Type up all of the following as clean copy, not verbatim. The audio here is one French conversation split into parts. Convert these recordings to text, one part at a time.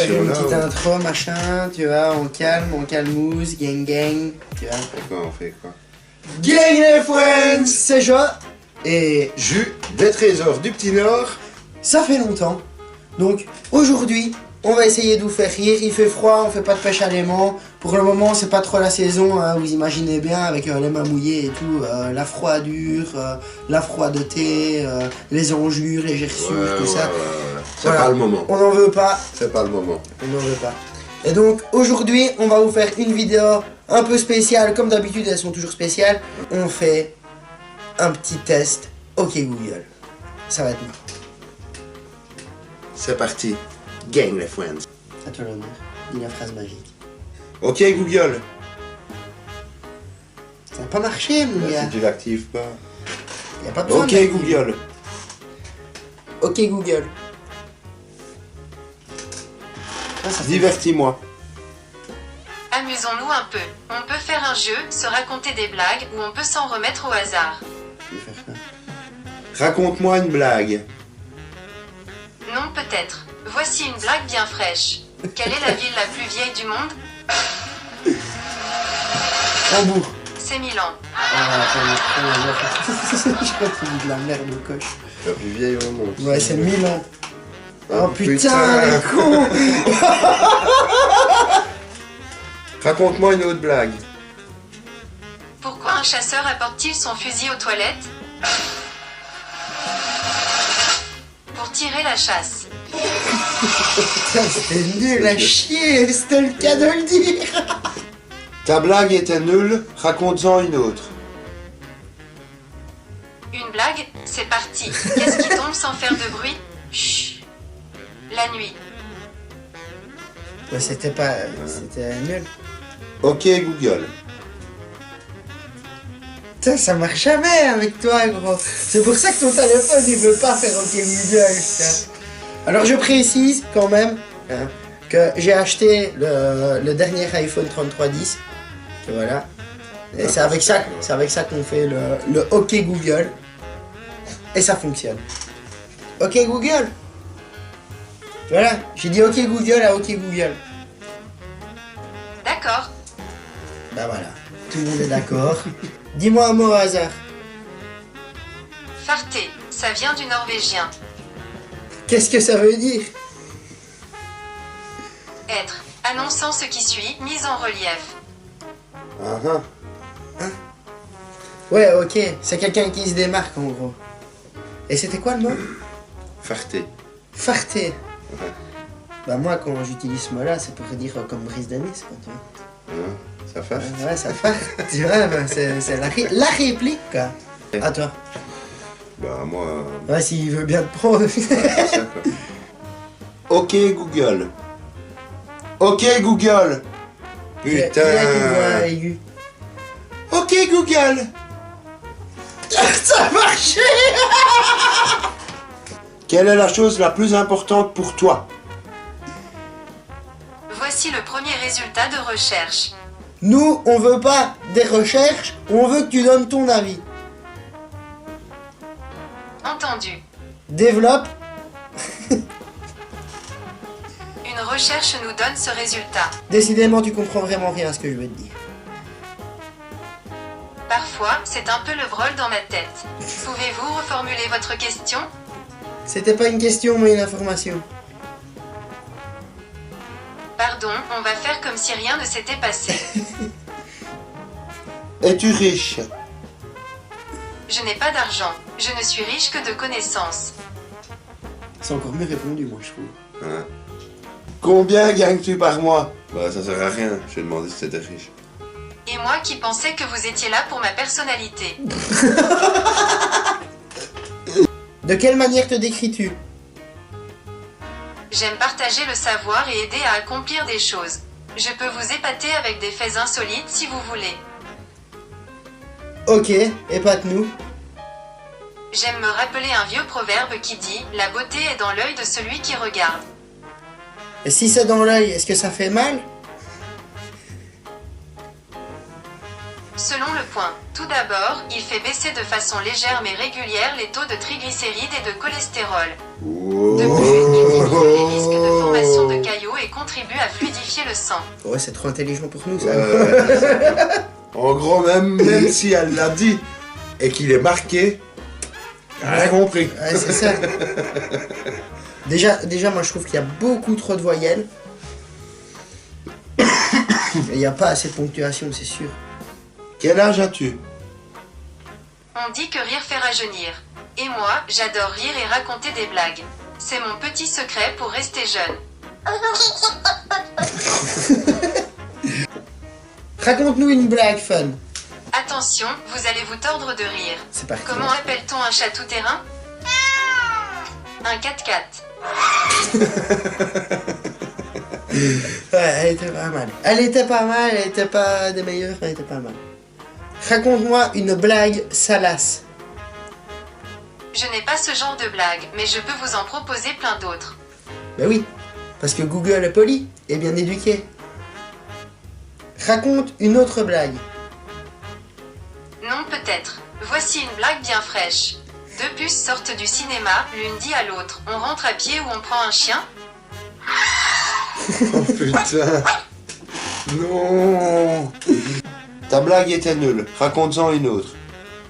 faire une là, petite ouais. intro, machin, tu vois, on calmousse, gang gang, tu vois. On fait quoi? Gang les friends, c'est Jo, et Jus des trésors du Petit Nord. ça fait longtemps. Donc aujourd'hui, on va essayer de vous faire rire. Il fait froid, on fait pas de pêche à l'aimant. Pour le moment, c'est pas trop la saison, hein, vous imaginez bien, avec les mains mouillées et tout, la froidure, la froideté, les enjures, les gerçures, tout ça. C'est Voilà. pas le moment. On n'en veut pas, C'est pas le moment. on n'en veut pas. Et donc aujourd'hui, on va vous faire une vidéo un peu spéciale, comme d'habitude, elles sont toujours spéciales. On fait un petit test OK Google. Ça va être marrant. C'est parti. Gang les friends. À toi l'honneur. Dis la phrase magique. Ok Google. Ça n'a pas marché, mon gars. Si tu l'actives pas. Y a pas besoin Ok de l'activer. Google. OK Google. Ah, ça fait- Divertis-moi. Amusons-nous un peu. On peut faire un jeu, se raconter des blagues, ou on peut s'en remettre au hasard. Je vais faire ça. Raconte-moi une blague. Non, peut-être. Voici une blague bien fraîche. Quelle est la ville la plus vieille du monde? Hambourg. C'est Milan. Ah, attends, je crois que tu dis de la merde au coche. La plus vieille au monde. Ouais, c'est Milan. Oh putain, putain. les cons. Raconte-moi une autre blague. Pourquoi un chasseur apporte-t-il son fusil aux toilettes? Pour tirer la chasse. Putain, c'était nul à chier, c'était le cas de le dire. Ta blague était nulle, raconte-en une autre. Une blague? C'est parti. Qu'est-ce qui tombe sans faire de bruit? Chut. La nuit. Ouais, c'était pas... c'était nul. Ok Google. Putain, ça marche jamais avec toi, gros. C'est pour ça que ton téléphone, il veut pas faire OK Google, putain. Alors, je précise, quand même, hein, que j'ai acheté le dernier iPhone 3310. Et voilà. Et c'est avec ça qu'on fait le OK Google. Et ça fonctionne. OK Google. Voilà, j'ai dit OK Google à OK Google. D'accord. Bah voilà, tout le monde est d'accord. Dis-moi un mot au hasard. Farté. Ça vient du norvégien. Qu'est-ce que ça veut dire? Être. Annonçant ce qui suit, mise en relief. Ah ah. Ouais, ok, c'est quelqu'un qui se démarque en gros. Et c'était quoi le mot? Farté. Farté. Ouais. Bah moi quand j'utilise ce mot-là, c'est pour dire comme brise de Nice, quoi, tu vois. Hein, ça farte. Ouais, ça fait. Tu vois, bah, c'est la réplique, quoi. À toi. Bah moi... Ouais, s'il veut bien te prendre. c'est ça, quoi. Ok Google. Ok Google. Putain. Aigu. Ok Google. Ça a marché. Quelle est la chose la plus importante pour toi? Voici le premier résultat de recherche. Nous, on veut pas des recherches, on veut que tu donnes ton avis. Entendu. Développe. Une recherche nous donne ce résultat. Décidément, tu comprends vraiment rien à ce que je veux te dire. Parfois, c'est un peu le vrol dans ma tête. Pouvez-vous reformuler votre question? C'était pas une question, mais une information. Pardon, on va faire comme si rien ne s'était passé. Es-tu riche? Je n'ai pas d'argent. Je ne suis riche que de connaissances. C'est encore mieux répondu, moi, je trouve. Hein? Combien gagnes-tu par mois? Bah ça sert à rien, je t'ai demandé si t'étais riche. Et moi qui pensais que vous étiez là pour ma personnalité. De quelle manière te décris-tu? J'aime partager le savoir et aider à accomplir des choses. Je peux vous épater avec des faits insolites si vous voulez. Ok, épate-nous. J'aime me rappeler un vieux proverbe qui dit « La beauté est dans l'œil de celui qui regarde Et si c'est dans l'œil, est-ce que ça fait mal? ». Selon le point, tout d'abord, il fait baisser de façon légère mais régulière les taux de triglycérides et de cholestérol. De plus, il réduit les risques de formation de caillots et contribue à fluidifier le sang. Ouais, c'est trop intelligent pour nous, ça. En gros, même si elle l'a dit et qu'il est marqué, elle a compris. Ouais, c'est ça. Déjà, moi, je trouve qu'il y a beaucoup trop de voyelles. Il n'y a pas assez de ponctuation, c'est sûr. Quel âge as-tu? On dit que rire fait rajeunir. Et moi, j'adore rire et raconter des blagues. C'est mon petit secret pour rester jeune. Raconte-nous une blague fun. Attention, vous allez vous tordre de rire. C'est parti. Comment appelle-t-on un chat tout-terrain? Un 4x4. Ouais, elle était pas mal. Elle était pas des meilleures, elle était pas mal. Raconte-moi une blague salace. Je n'ai pas ce genre de blague, mais je peux vous en proposer plein d'autres. Ben oui, parce que Google est poli et bien éduqué. Raconte une autre blague. Non, peut-être. Voici une blague bien fraîche. Deux puces sortent du cinéma, l'une dit à l'autre: on rentre à pied ou on prend un chien? Oh putain. Non. Ta blague était nulle. Raconte-en une autre.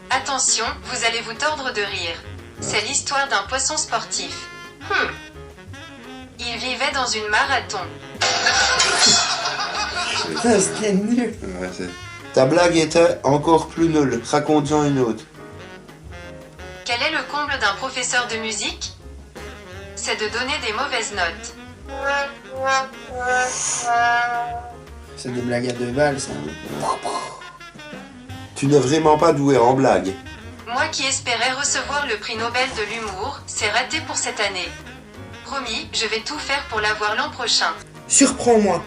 Attention, vous allez vous tordre de rire. C'est l'histoire d'un poisson sportif. Il vivait dans une marathon. Putain, c'était nul. Ouais, ta blague était encore plus nulle. Raconte-en une autre. Quel est le comble d'un professeur de musique? C'est de donner des mauvaises notes. C'est des blagues à deux balles, ça. Tu n'es vraiment pas doué en blague. Moi qui espérais recevoir le prix Nobel de l'humour, c'est raté pour cette année. Promis, je vais tout faire pour l'avoir l'an prochain. Surprends-moi.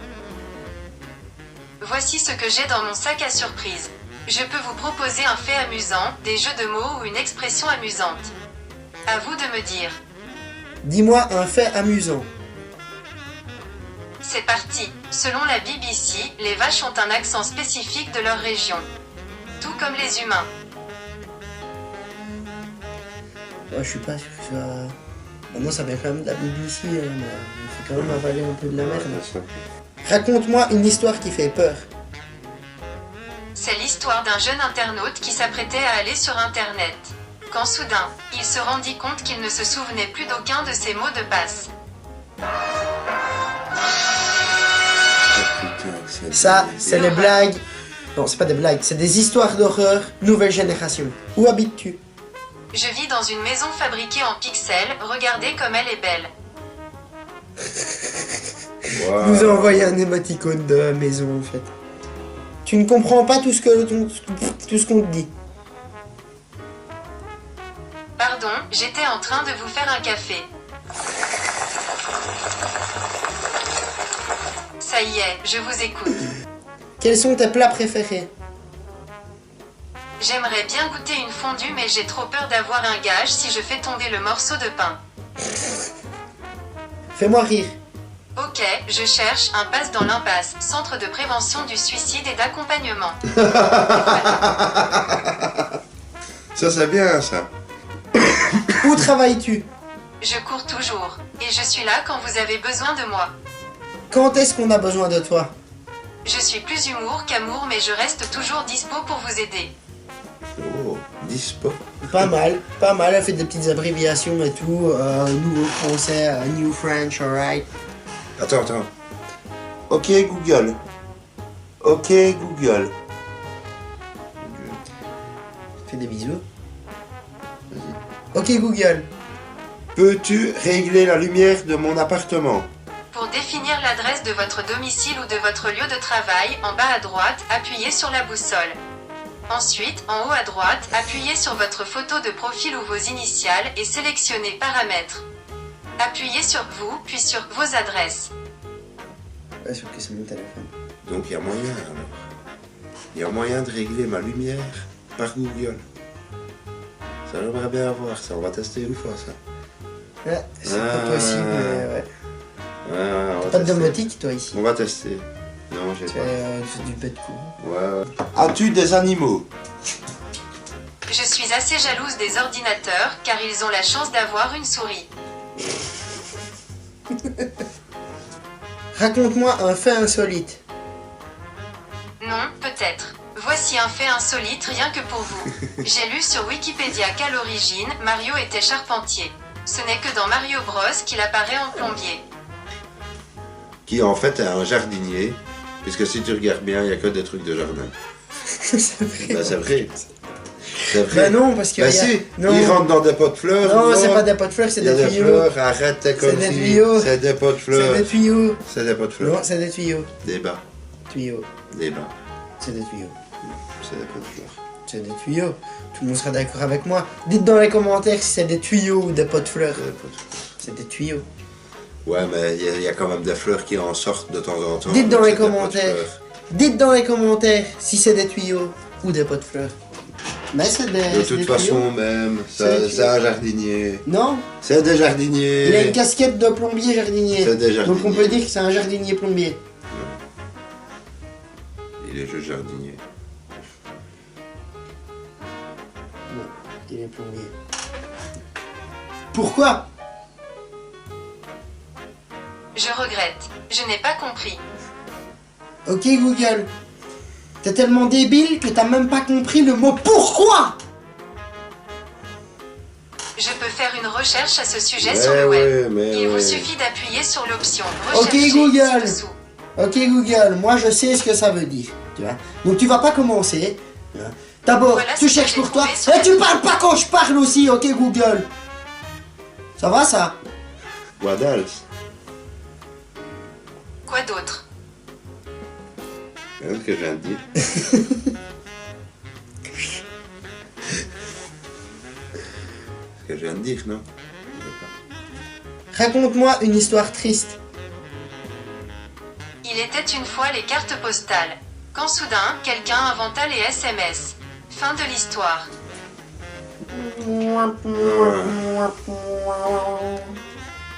Voici ce que j'ai dans mon sac à surprise. Je peux vous proposer un fait amusant, des jeux de mots ou une expression amusante. À vous de me dire. Dis-moi un fait amusant. C'est parti. Selon la BBC, les vaches ont un accent spécifique de leur région. Tout comme les humains. Ouais, je suis pas sûr que ça... Maintenant, ça vient quand même de la BBC, mais il faut quand même avaler un peu de la merde. Raconte-moi une histoire qui fait peur. C'est l'histoire d'un jeune internaute qui s'apprêtait à aller sur Internet. Quand soudain, il se rendit compte qu'il ne se souvenait plus d'aucun de ses mots de passe. Ça, c'est les blagues... Non, c'est pas des blagues, c'est des histoires d'horreur nouvelle génération. Où habites-tu? Je vis dans une maison fabriquée en pixels, regardez comme elle est belle. Wow. Nous a envoyé un émoticône de maison, en fait. Tu ne comprends pas tout ce qu'on te dit. Pardon, j'étais en train de vous faire un café. Ça y est, je vous écoute. Quels sont tes plats préférés? J'aimerais bien goûter une fondue, mais j'ai trop peur d'avoir un gage si je fais tomber le morceau de pain. Fais-moi rire. Ok, je cherche un passe dans l'impasse, centre de prévention du suicide et d'accompagnement. Ça, c'est bien, ça. Où travailles-tu? Je cours toujours, et je suis là quand vous avez besoin de moi. Quand est-ce qu'on a besoin de toi? Je suis plus humour qu'amour, mais je reste toujours dispo pour vous aider. Oh, dispo. Pas mal, elle fait des petites abréviations et tout, nouveau français, new French, alright. Attends. Ok, Google. Ok, Google. Fais des bisous. Ok Google. Peux-tu régler la lumière de mon appartement? Pour définir l'adresse de votre domicile ou de votre lieu de travail, en bas à droite, appuyez sur la boussole. Ensuite, en haut à droite, appuyez sur votre photo de profil ou vos initiales et sélectionnez Paramètres. Appuyez sur vous, puis sur vos adresses. Ouais, sauf que c'est mon téléphone. Donc il y a moyen alors. Il y a moyen de régler ma lumière par Google. Ça j'aimerais bien voir ça, on va tester une fois ça. Ouais, c'est pas possible, mais ouais. Ouais, on va Pas de tester. domotique toi ici. On va tester. Non, j'ai Tu pas. fais du pet de coup. Ouais. As-tu des animaux? Je suis assez jalouse des ordinateurs, car ils ont la chance d'avoir une souris. Raconte-moi un fait insolite. Non, peut-être. Voici un fait insolite rien que pour vous. J'ai lu sur Wikipédia qu'à l'origine, Mario était charpentier. Ce n'est que dans Mario Bros qu'il apparaît en plombier. Qui en fait est un jardinier, puisque si tu regardes bien, il n'y a que des trucs de jardin. C'est vrai. Bah, c'est vrai. C'est Bah vrai. non, parce que... Bah si, non. il rentre dans des pots de fleurs. Non, non. c'est pas des pots de fleurs, c'est Il y a des des tuyaux. fleurs, arrête tes C'est conneries. des tuyaux. C'est des pots de C'est fleurs. des tuyaux. C'est des pots de fleurs. Non, c'est des tuyaux. Des bas, Tuyaux. des bas. C'est des tuyaux. C'est des pots de fleurs. C'est des tuyaux. Tout le monde sera d'accord avec moi. Dites dans les commentaires si c'est des tuyaux ou des pots de fleurs. C'est des pots de fleurs. C'est des tuyaux. Ouais, mais il y a quand même des fleurs qui en sortent de temps en temps. Dites dans donc les c'est des pots de commentaires. fleurs. Dites dans les commentaires si c'est des tuyaux ou des pots de fleurs. Mais c'est des... De c'est toute des façon, tuyaux. même, C'est des c'est un jardinier. Non, C'est des jardiniers. il a une casquette de plombier jardinier. C'est des jardiniers. Donc on peut dire que c'est un jardinier plombier. Il est juste jardinier. Non, il est plombier. Pourquoi? Je regrette. Je n'ai pas compris. Ok Google. T'es tellement débile que t'as même pas compris le mot pourquoi. Je peux faire une recherche à ce sujet Ouais, sur le web. ouais, mais Il vous ouais. suffit d'appuyer sur l'option Ok, Rechercher Google. ci-dessous. Ok Google, moi je sais ce que ça veut dire. Tu vois. Donc tu vas pas commencer. Tu vois. D'abord, Voilà tu ce que cherches j'ai pour toi. trouvé sur Et tu la- parles pas quand je parle aussi, ok Google. Ça va ça? What else? Quoi d'autre? C'est ce que je viens de dire. Ce que je viens de dire, non? Raconte-moi une histoire triste. Il était une fois les cartes postales. Quand soudain, quelqu'un inventa les SMS. Fin de l'histoire.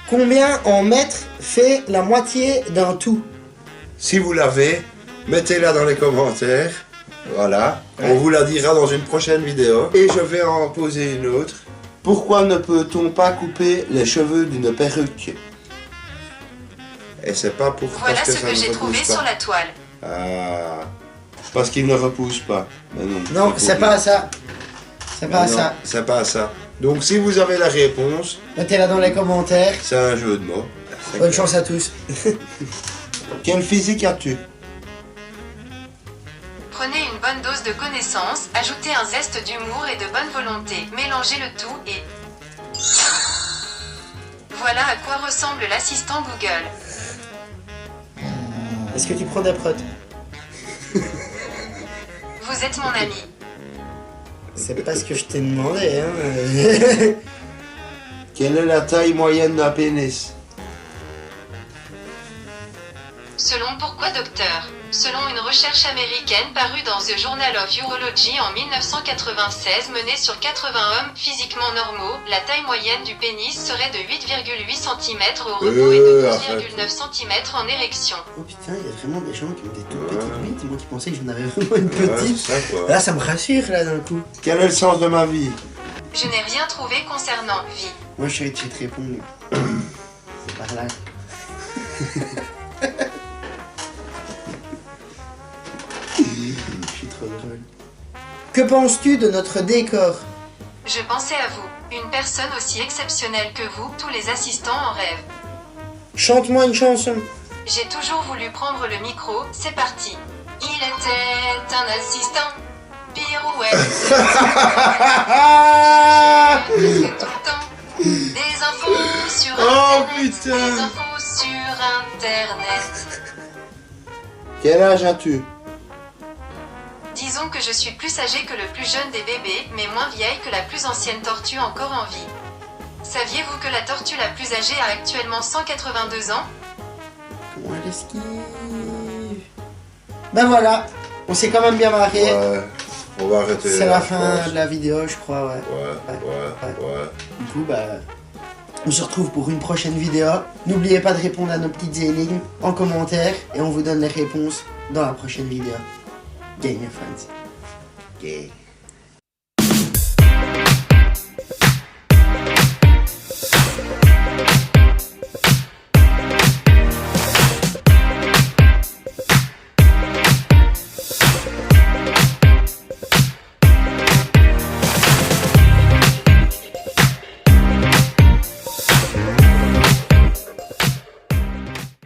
Combien en mètres fait la moitié d'un tout? Si vous l'avez, mettez-la dans les commentaires. Voilà. Ouais. On vous la dira dans une prochaine vidéo. Et je vais en poser une autre. Pourquoi ne peut-on pas couper les cheveux d'une perruque? Et c'est pas pour Voilà parce que ce ça que ne j'ai repousse trouvé pas. sur la toile. Ah. Parce qu'il ne repousse pas. Mais non, Non, c'est pas ça. C'est Mais pas non, ça. C'est pas ça. Donc si vous avez la réponse, Mettez-la dans les commentaires. c'est un jeu de mots. Bonne chance à tous. Quel physique as-tu? Prenez une bonne dose de connaissances, ajoutez un zeste d'humour et de bonne volonté, mélangez le tout et... Voilà à quoi ressemble l'assistant Google. Est-ce que tu prends des protes? Vous êtes mon ami. C'est pas ce que je t'ai demandé, hein. Quelle est la taille moyenne d'un pénis? Selon Pourquoi Docteur? Selon une recherche américaine parue dans The Journal of Urology en 1996 menée sur 80 hommes physiquement normaux, la taille moyenne du pénis serait de 8,8 cm au repos et de 12,9 cm en érection. Oh putain, il y a vraiment des gens qui ont des toutes petites bites. Moi qui pensais que j'en avais vraiment une petite. ça quoi. Là, ça me rassure, là, d'un coup. Quel est le sens de ma vie? Je n'ai rien trouvé concernant vie. Moi, je sais te répondre. C'est par là. Je suis trop drôle. Que penses-tu de notre décor? Je pensais à vous, une personne aussi exceptionnelle que vous, tous les assistants en rêve. Chante-moi une chanson. J'ai toujours voulu prendre le micro, c'est parti. Il était un assistant, pirouette, presque tout le temps. Des infos sur Oh, internet, putain. des infos sur internet. Quel âge as-tu? Disons que je suis plus âgée que le plus jeune des bébés, mais moins vieille que la plus ancienne tortue encore en vie. Saviez-vous que la tortue la plus âgée a actuellement 182 ans? Comment elle esquive? Ben voilà, on s'est quand même bien marré. Ouais. On va arrêter. C'est là, la je fin pense. de la vidéo, je crois, ouais. Ouais. Du coup, bah, on se retrouve pour une prochaine vidéo. N'oubliez pas de répondre à nos petites énigmes en commentaire et on vous donne les réponses dans la prochaine vidéo. Game your friends. Yeah.